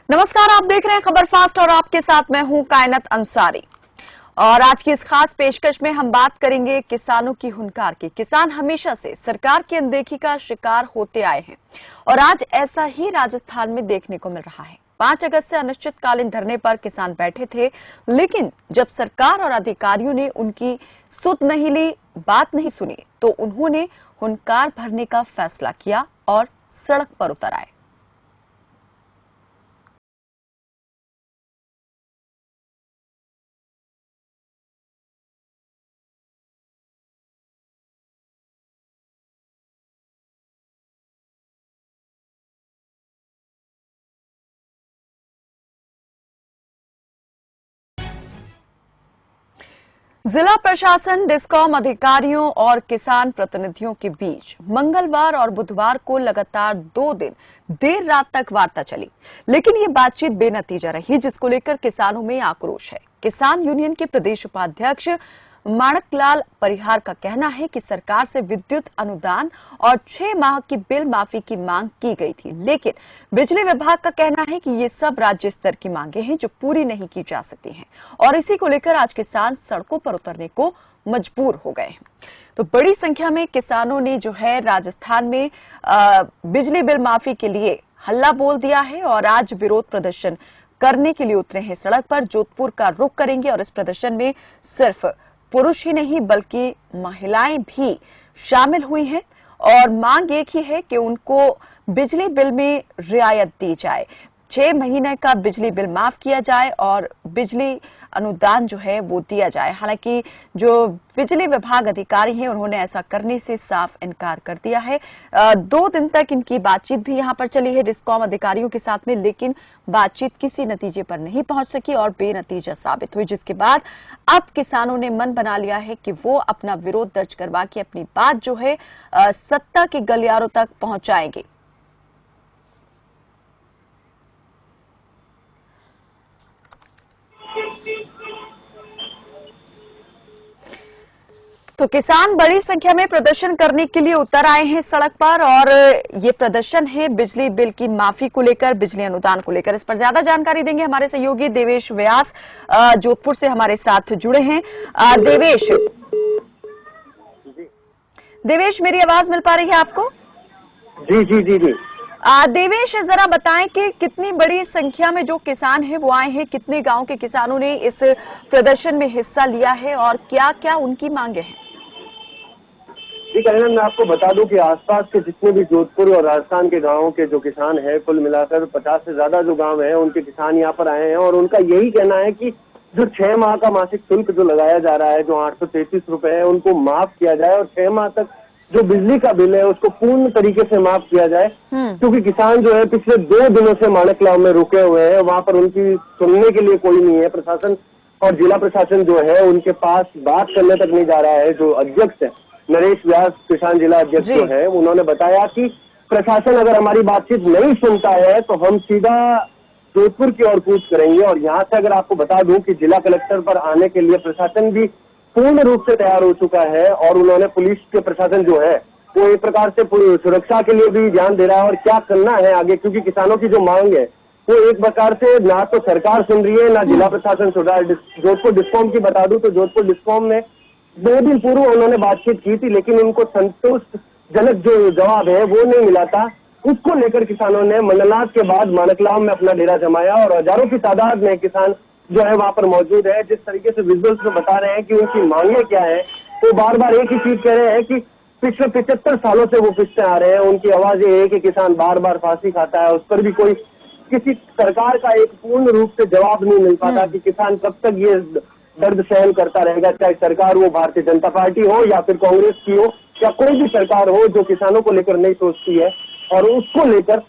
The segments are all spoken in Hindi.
नमस्कार, आप देख रहे हैं खबर फास्ट और आपके साथ मैं हूं कायनात अंसारी। और आज की इस खास पेशकश में हम बात करेंगे किसानों की हुंकार की। किसान हमेशा से सरकार की अनदेखी का शिकार होते आए हैं और आज ऐसा ही राजस्थान में देखने को मिल रहा है। 5 अगस्त से अनिश्चितकालीन धरने पर किसान बैठे थे, लेकिन जब सरकार और अधिकारियों ने उनकी सुध नहीं ली, बात नहीं सुनी, तो उन्होंने हुंकार भरने का फैसला किया और सड़क पर उतर आए। जिला प्रशासन, डिस्कॉम अधिकारियों और किसान प्रतिनिधियों के बीच मंगलवार और बुधवार को लगातार 2 दिन देर रात तक वार्ता चली, लेकिन ये बातचीत बेनतीजा रही, जिसको लेकर किसानों में आक्रोश है। किसान यूनियन के प्रदेश उपाध्यक्ष माणकलाल परिहार का कहना है कि सरकार से विद्युत अनुदान और 6 माह की बिल माफी की मांग की गई थी, लेकिन बिजली विभाग का कहना है कि ये सब राज्य स्तर की मांगे हैं जो पूरी नहीं की जा सकती हैं और इसी को लेकर आज किसान सड़कों पर उतरने को मजबूर हो गए हैं। तो बड़ी संख्या में किसानों ने जो है राजस्थान में बिजली बिल माफी के लिए हल्ला बोल दिया है और आज विरोध प्रदर्शन करने के लिए उतरे हैं सड़क पर। जोधपुर का रुख करेंगे और इस प्रदर्शन में सिर्फ पुरुष ही नहीं बल्कि महिलाएं भी शामिल हुई हैं और मांग एक ही है कि उनको बिजली बिल में रियायत दी जाए, 6 महीने का बिजली बिल माफ किया जाए और बिजली अनुदान जो है वो दिया जाए। हालांकि जो बिजली विभाग अधिकारी हैं उन्होंने ऐसा करने से साफ इनकार कर दिया है। 2 दिन तक इनकी बातचीत भी यहां पर चली है डिस्कॉम अधिकारियों के साथ में, लेकिन बातचीत किसी नतीजे पर नहीं पहुंच सकी और बेनतीजा साबित हुई, जिसके बाद अब किसानों ने मन बना लिया है कि वो अपना विरोध दर्ज करवा के अपनी बात जो है सत्ता के गलियारों तक पहुंचाएंगे। तो किसान बड़ी संख्या में प्रदर्शन करने के लिए उतर आए हैं सड़क पर और ये प्रदर्शन है बिजली बिल की माफी को लेकर, बिजली अनुदान को लेकर। इस पर ज्यादा जानकारी देंगे हमारे सहयोगी देवेश व्यास, जोधपुर से हमारे साथ जुड़े हैं। देवेश, मेरी आवाज मिल पा रही है आपको? जी जी जी जी। देवेश, जरा बताएं कि कितनी बड़ी संख्या में जो किसान हैं वो आए हैं, कितने गांव के किसानों ने इस प्रदर्शन में हिस्सा लिया है और क्या क्या उनकी मांगे हैं? जी कल्याण, मैं आपको बता दूं कि आसपास के जितने भी जोधपुर और राजस्थान के गांवों के जो किसान हैं, कुल मिलाकर 50 से ज्यादा जो गांव हैं उनके किसान यहाँ पर आए हैं और उनका यही कहना है कि जो 6 माह का मासिक शुल्क जो लगाया जा रहा है, जो 833 रुपए है, उनको माफ किया जाए और 6 माह तक जो बिजली का बिल है उसको पूर्ण तरीके से माफ किया जाए। क्योंकि किसान जो है पिछले 2 दिनों से माणकलाव में रुके हुए हैं, वहां पर उनकी सुनने के लिए कोई नहीं है। प्रशासन और जिला प्रशासन जो है उनके पास बात करने तक नहीं जा रहा है। जो अध्यक्ष है नरेश व्यास, किसान जिला अध्यक्ष जो है, उन्होंने बताया कि प्रशासन अगर हमारी बातचीत नहीं सुनता है तो हम सीधा जोधपुर की ओर कूच करेंगे। और यहाँ से अगर आपको बता दूं कि जिला कलेक्टर पर आने के लिए प्रशासन भी पूर्ण रूप से तैयार हो चुका है और उन्होंने पुलिस के प्रशासन जो है वो एक प्रकार से सुरक्षा के लिए भी ध्यान दे रहा है और क्या करना है आगे, क्योंकि किसानों की जो मांग है वो एक प्रकार से ना तो सरकार सुन रही है ना जिला प्रशासन सुन रहा है। जोधपुर डिस्कॉम की बता दूं तो जोधपुर डिस्कॉम में 2 दिन पूर्व उन्होंने बातचीत की थी, लेकिन उनको संतोषजनक जो जवाब है वो नहीं मिला था। उसको लेकर किसानों ने मंडलनाथ के बाद माणकलाव में अपना डेरा जमाया और हजारों की तादाद में किसान जो है वहां पर मौजूद है। जिस तरीके से विजुअल्स में बता रहे हैं कि उनकी मांगे क्या है, तो बार बार एक ही चीज कह रहे हैं कि पिछले 75 सालों से वो पिछले आ रहे हैं। उनकी आवाज ये है कि किसान बार बार फांसी खाता है, उस पर भी कोई किसी सरकार का एक पूर्ण रूप से जवाब नहीं मिल पाता कि किसान कब तक ये दर्द सहन करता रहेगा, चाहे सरकार वो भारतीय जनता पार्टी हो या फिर कांग्रेस की हो या कोई भी सरकार हो जो किसानों को लेकर नहीं सोचती है। और उसको लेकर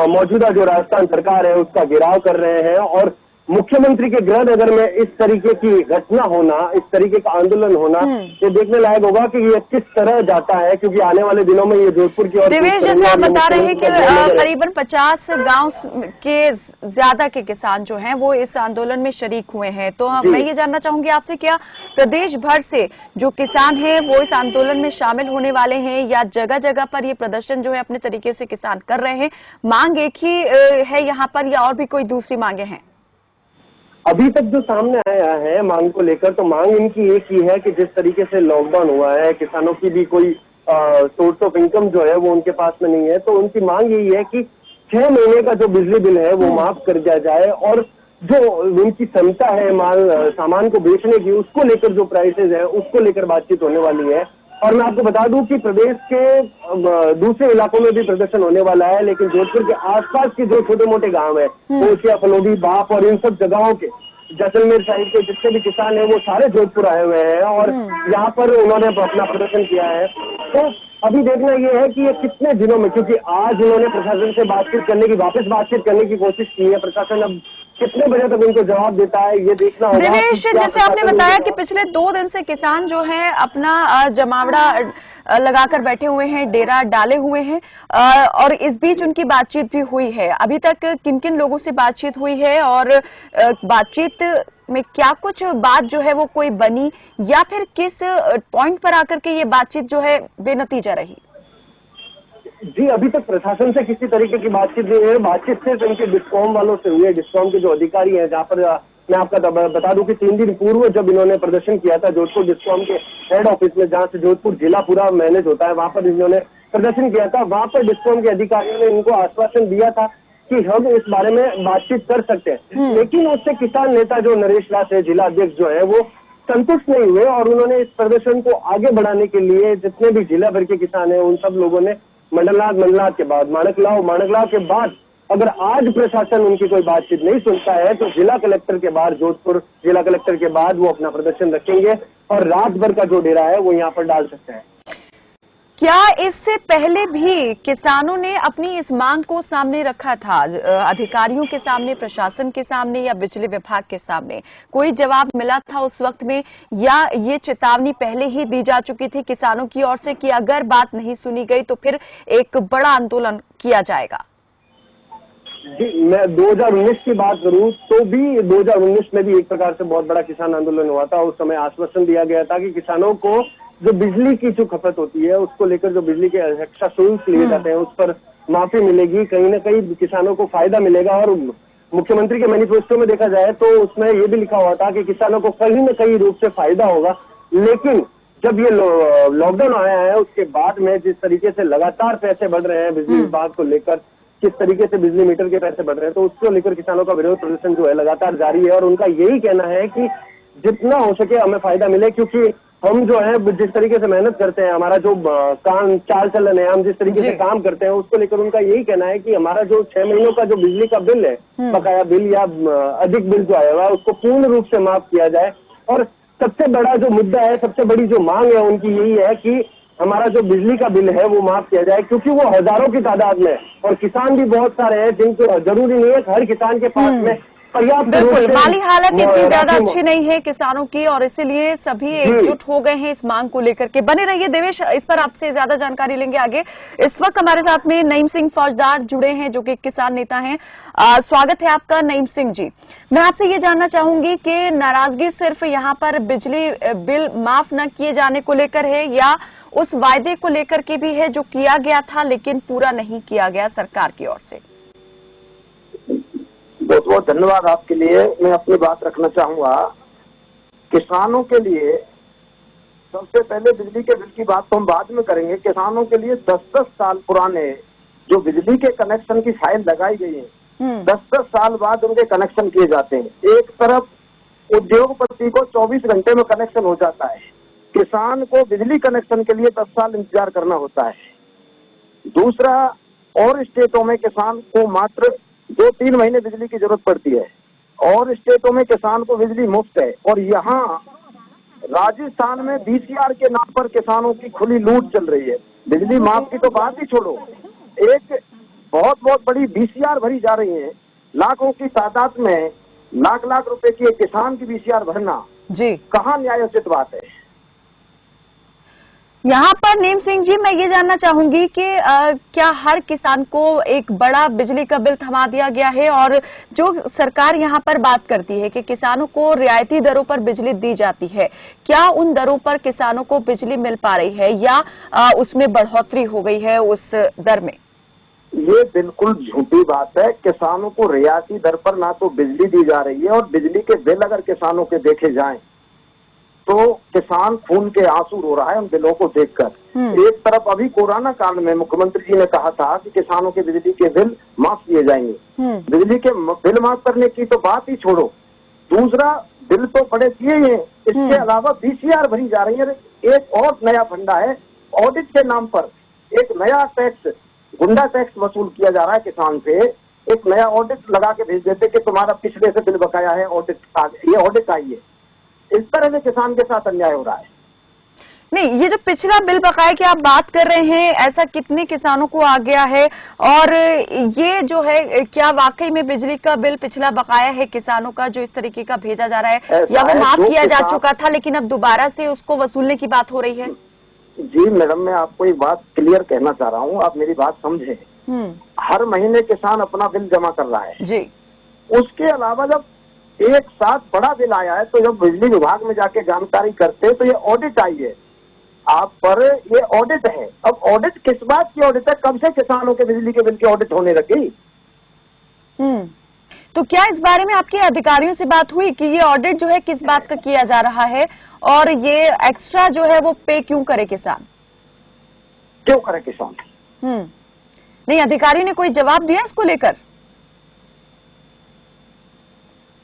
मौजूदा जो राजस्थान सरकार है उसका घेराव कर रहे हैं और मुख्यमंत्री के गृह नगर में इस तरीके की घटना होना, इस तरीके का आंदोलन होना, ये देखने लायक होगा कि ये किस तरह जाता है, क्योंकि आने वाले दिनों में ये जोधपुर की ओर। देवेश, जैसे आप बता रहे हैं कि करीबन 50 गांव के ज्यादा के किसान जो हैं वो इस आंदोलन में शरीक हुए हैं, तो मैं ये जानना चाहूंगी आपसे, क्या प्रदेश भर से जो किसान हैं वो इस आंदोलन में शामिल होने वाले हैं, या जगह जगह पर ये प्रदर्शन जो है अपने तरीके से किसान कर रहे हैं? मांग एक ही है यहाँ पर या और भी कोई दूसरी मांगे हैं? अभी तक जो सामने आया है मांग को लेकर, तो मांग इनकी एक ही है कि जिस तरीके से लॉकडाउन हुआ है, किसानों की भी कोई सोर्स ऑफ इनकम जो है वो उनके पास में नहीं है, तो उनकी मांग यही है कि 6 महीने का जो बिजली बिल है वो माफ कर दिया जाए, और जो उनकी क्षमता है सामान को बेचने की, उसको लेकर जो प्राइसेज है उसको लेकर बातचीत होने वाली है। और मैं आपको बता दूं कि प्रदेश के दूसरे इलाकों में भी प्रदर्शन होने वाला है, लेकिन जोधपुर के आसपास के जो छोटे मोटे गांव है, कोसिया, फलोदी, बाप और इन सब जगहों के, जैसलमेर साइड के जितने भी किसान हैं वो सारे जोधपुर आए हुए हैं और यहाँ पर उन्होंने अपना प्रदर्शन किया है। तो अभी देखना ये है कि ये कितने दिनों में, क्योंकि आज उन्होंने प्रशासन से वापस बातचीत करने की कोशिश की है, प्रशासन अब कितने बजे तक उनको जवाब देता है ये देखना होगा। देवेश, जैसे आपने बताया कि पिछले 2 दिन से किसान जो है अपना जमावड़ा लगाकर बैठे हुए हैं, डेरा डाले हुए हैं, और इस बीच उनकी बातचीत भी हुई है। अभी तक किन किन लोगों से बातचीत हुई है और बातचीत में क्या कुछ बात जो है वो कोई बनी, या फिर किस पॉइंट पर आकर के ये बातचीत जो है बेनतीजा रही? जी, अभी तक प्रशासन से किसी तरीके की बातचीत नहीं है। बातचीत सिर्फ इनके डिस्कॉम वालों से हुई है। डिस्कॉम के जो अधिकारी हैं, जहाँ पर मैं आपका बता दूं कि 3 दिन पूर्व जब इन्होंने प्रदर्शन किया था जोधपुर डिस्कॉम के हेड ऑफिस में, जहाँ से जोधपुर जिला पूरा मैनेज होता है, वहां पर इन्होंने प्रदर्शन किया था। वहां पर डिस्कॉम के अधिकारियों ने इनको आश्वासन दिया था कि हम इस बारे में बातचीत कर सकते हैं, लेकिन उससे किसान नेता जो नरेश दास है, जिला अध्यक्ष जो है, वो संतुष्ट नहीं हुए और उन्होंने इस प्रदर्शन को आगे बढ़ाने के लिए जितने भी जिला भर के किसान हैं उन सब लोगों ने मंडलनाथ के बाद माणकलाव के बाद अगर आज प्रशासन उनकी कोई बातचीत नहीं सुनता है तो जिला कलेक्टर के बाद, जोधपुर जिला कलेक्टर के बाद वो अपना प्रदर्शन रखेंगे और रात भर का जो डेरा है वो यहाँ पर डाल सकते हैं। क्या इससे पहले भी किसानों ने अपनी इस मांग को सामने रखा था, अधिकारियों के सामने, प्रशासन के सामने या बिजली विभाग के सामने? कोई जवाब मिला था उस वक्त में, या ये चेतावनी पहले ही दी जा चुकी थी किसानों की ओर से कि अगर बात नहीं सुनी गई तो फिर एक बड़ा आंदोलन किया जाएगा? जी, मैं 2019 की बात करूं तो भी 2019 में भी एक प्रकार से बहुत बड़ा किसान आंदोलन हुआ था। उस समय आश्वासन दिया गया था कि किसानों को जो बिजली की जो खपत होती है उसको लेकर जो बिजली के एक्स्ट्रा शुल्क लिए जाते हैं उस पर माफी मिलेगी, कहीं ना कहीं किसानों को फायदा मिलेगा। और मुख्यमंत्री के मैनिफेस्टो में देखा जाए तो उसमें ये भी लिखा हुआ था कि किसानों को कहीं न कहीं रूप से फायदा होगा। लेकिन जब ये लॉकडाउन आया है उसके बाद में जिस तरीके से लगातार पैसे बढ़ रहे हैं बिजली विभाग को लेकर, किस तरीके से बिजली मीटर के पैसे बढ़ रहे हैं, तो उसको लेकर किसानों का विरोध प्रदर्शन जो है लगातार जारी है। और उनका यही कहना है कि जितना हो सके हमें फायदा मिले, क्योंकि हम जो है जिस तरीके से मेहनत करते हैं, हमारा जो काम चाल चलन है, हम जिस तरीके से काम करते हैं उसको लेकर उनका यही कहना है कि हमारा जो 6 महीनों का जो बिजली का बिल है, बकाया बिल या अधिक बिल जो आया हुआ है उसको पूर्ण रूप से माफ किया जाए। और सबसे बड़ा जो मुद्दा है, सबसे बड़ी जो मांग है उनकी यही है कि हमारा जो बिजली का बिल है वो माफ किया जाए, क्योंकि वो हजारों की तादाद में और किसान भी बहुत सारे हैं जिनको जरूरी नहीं है हर किसान के पास में बिल्कुल माली हालत इतनी ज्यादा अच्छी नहीं है किसानों की, और इसीलिए सभी एकजुट हो गए हैं इस मांग को लेकर के। बने रहिए देवेश, इस पर आपसे ज्यादा जानकारी लेंगे आगे। इस वक्त हमारे साथ में नईम सिंह फौजदार जुड़े हैं जो कि किसान नेता हैं। स्वागत है आपका नईम सिंह जी। मैं आपसे ये जानना चाहूंगी कि नाराजगी सिर्फ यहाँ पर बिजली बिल माफ न किए जाने को लेकर है, या उस वायदे को लेकर के भी है जो किया गया था लेकिन पूरा नहीं किया गया सरकार की ओर से? बहुत बहुत धन्यवाद आपके लिए। मैं अपनी बात रखना चाहूंगा। किसानों के लिए सबसे पहले बिजली के बिल की बात तो हम बाद में करेंगे। किसानों के लिए 10-10 साल पुराने जो बिजली के कनेक्शन की फाइल लगाई गई है, 10-10 साल बाद उनके कनेक्शन किए जाते हैं। एक तरफ उद्योगपति को 24 घंटे में कनेक्शन हो जाता है, किसान को बिजली कनेक्शन के लिए 10 साल इंतजार करना होता है। दूसरा, और स्टेटों में किसान को मात्र 2-3 महीने बिजली की जरूरत पड़ती है, और स्टेटों में किसान को बिजली मुफ्त है। और यहाँ राजस्थान में बीसीआर के नाम पर किसानों की खुली लूट चल रही है। बिजली माफ की तो बात ही छोड़ो, एक बहुत बहुत बड़ी बीसीआर भरी जा रही है। लाखों की तादाद में लाख लाख रुपए की एक किसान की VCR भरना जी, कहाँ न्यायोचित बात है? यहाँ पर नीम सिंह जी, मैं ये जानना चाहूंगी कि क्या हर किसान को एक बड़ा बिजली का बिल थमा दिया गया है? और जो सरकार यहाँ पर बात करती है कि किसानों को रियायती दरों पर बिजली दी जाती है, क्या उन दरों पर किसानों को बिजली मिल पा रही है या उसमें बढ़ोतरी हो गई है उस दर में? ये बिल्कुल झूठी बात है। किसानों को रियायती दर पर ना तो बिजली दी जा रही है, और बिजली के बिल अगर किसानों के देखे जाएं तो किसान खून के आंसू रो रहा है उन बिलों को देखकर। एक तरफ अभी कोरोना काल में मुख्यमंत्री जी ने कहा था कि किसानों के बिजली के बिल माफ किए जाएंगे। बिजली के बिल माफ करने की तो बात ही छोड़ो, दूसरा बिल तो बड़े किए हैं, इसके अलावा VCR भरी जा रही है। एक और नया फंडा है, ऑडिट के नाम पर एक नया टैक्स, गुंडा टैक्स वसूल किया जा रहा है किसान से। एक नया ऑडिट लगा के भेज देते कि तुम्हारा पिछले से बिल बकाया है, ये ऑडिट आई है। इस तरह से किसान के साथ अन्याय हो रहा है। नहीं, ये जो पिछला बिल बकाया की आप बात कर रहे हैं, ऐसा कितने किसानों को आ गया है? और ये जो है, क्या वाकई में बिजली का बिल पिछला बकाया है किसानों का जो इस तरीके का भेजा जा रहा है, या वो माफ किया जा चुका था लेकिन अब दोबारा से उसको वसूलने की बात हो रही है? जी मैडम, मैं आपको एक बात क्लियर कहना चाह रहा हूँ, आप मेरी बात समझे। हर महीने किसान अपना बिल जमा कर रहा है जी। उसके अलावा जब एक साथ बड़ा बिल आया है तो जब बिजली विभाग में जाके जानकारी करते तो ये ऑडिट आई है आप पर, ये ऑडिट है। अब ऑडिट किस बात की ऑडिट है? कब से किसानों के बिजली के बिल की ऑडिट होने लगी? तो क्या इस बारे में आपके अधिकारियों से बात हुई कि ये ऑडिट जो है किस बात का किया जा रहा है, और ये एक्स्ट्रा जो है वो पे क्यों करे किसान? क्यों करे किसान? नहीं, अधिकारी ने कोई जवाब दिया इसको लेकर?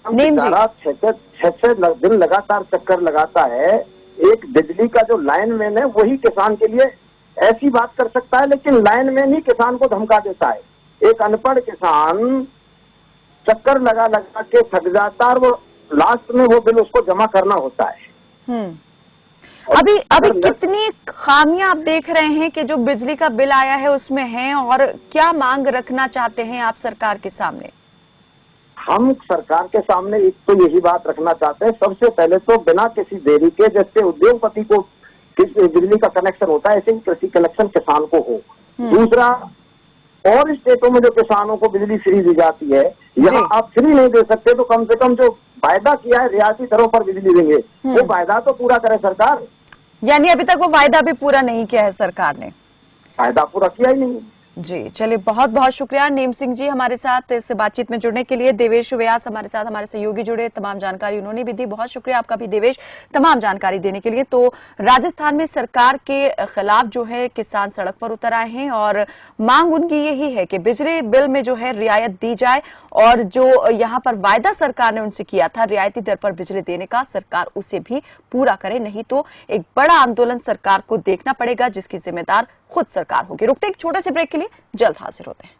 नीम जी, 6 दिन लगातार चक्कर लगाता है। एक बिजली का जो लाइनमैन है वही किसान के लिए ऐसी बात कर सकता है, लेकिन लाइनमैन ही किसान को धमका देता है। एक अनपढ़ किसान चक्कर लगा लगा के थक जाता है और वो लास्ट में वो बिल उसको जमा करना होता है। अभी कितनी खामियां आप देख रहे हैं कि जो बिजली का बिल आया है उसमें हैं, और क्या मांग रखना चाहते हैं आप सरकार के सामने? हम सरकार के सामने एक तो यही बात रखना चाहते हैं, सबसे पहले तो बिना किसी देरी के, जैसे उद्योगपति को बिजली का कनेक्शन होता है ऐसे ही कृषि कनेक्शन किसान को हो। दूसरा, और स्टेटों में जो किसानों को बिजली फ्री दी जाती है, यहाँ आप फ्री नहीं दे सकते तो कम से कम जो वायदा किया है रियायती दरों पर बिजली देंगे, वो वायदा तो पूरा करे सरकार। यानी अभी तक वो वायदा भी पूरा नहीं किया है सरकार ने? वायदा पूरा किया ही नहीं। जी, चलिए, बहुत बहुत शुक्रिया नीम सिंह जी हमारे साथ इस बातचीत में जुड़ने के लिए। देवेश व्यास हमारे साथ, हमारे सहयोगी जुड़े, तमाम जानकारी उन्होंने भी दी। बहुत शुक्रिया आपका भी देवेश, तमाम जानकारी देने के लिए। तो राजस्थान में सरकार के खिलाफ जो है किसान सड़क पर उतर आए हैं, और मांग उनकी यही है कि बिजली बिल में जो है रियायत दी जाए, और जो यहाँ पर वायदा सरकार ने उनसे किया था रियायती दर पर बिजली देने का, सरकार उसे भी पूरा करे, नहीं तो एक बड़ा आंदोलन सरकार को देखना पड़ेगा जिसकी जिम्मेदार खुद सरकार होगी। रुकते एक छोटे से ब्रेक के लिए, जल्द हाजिर होते हैं।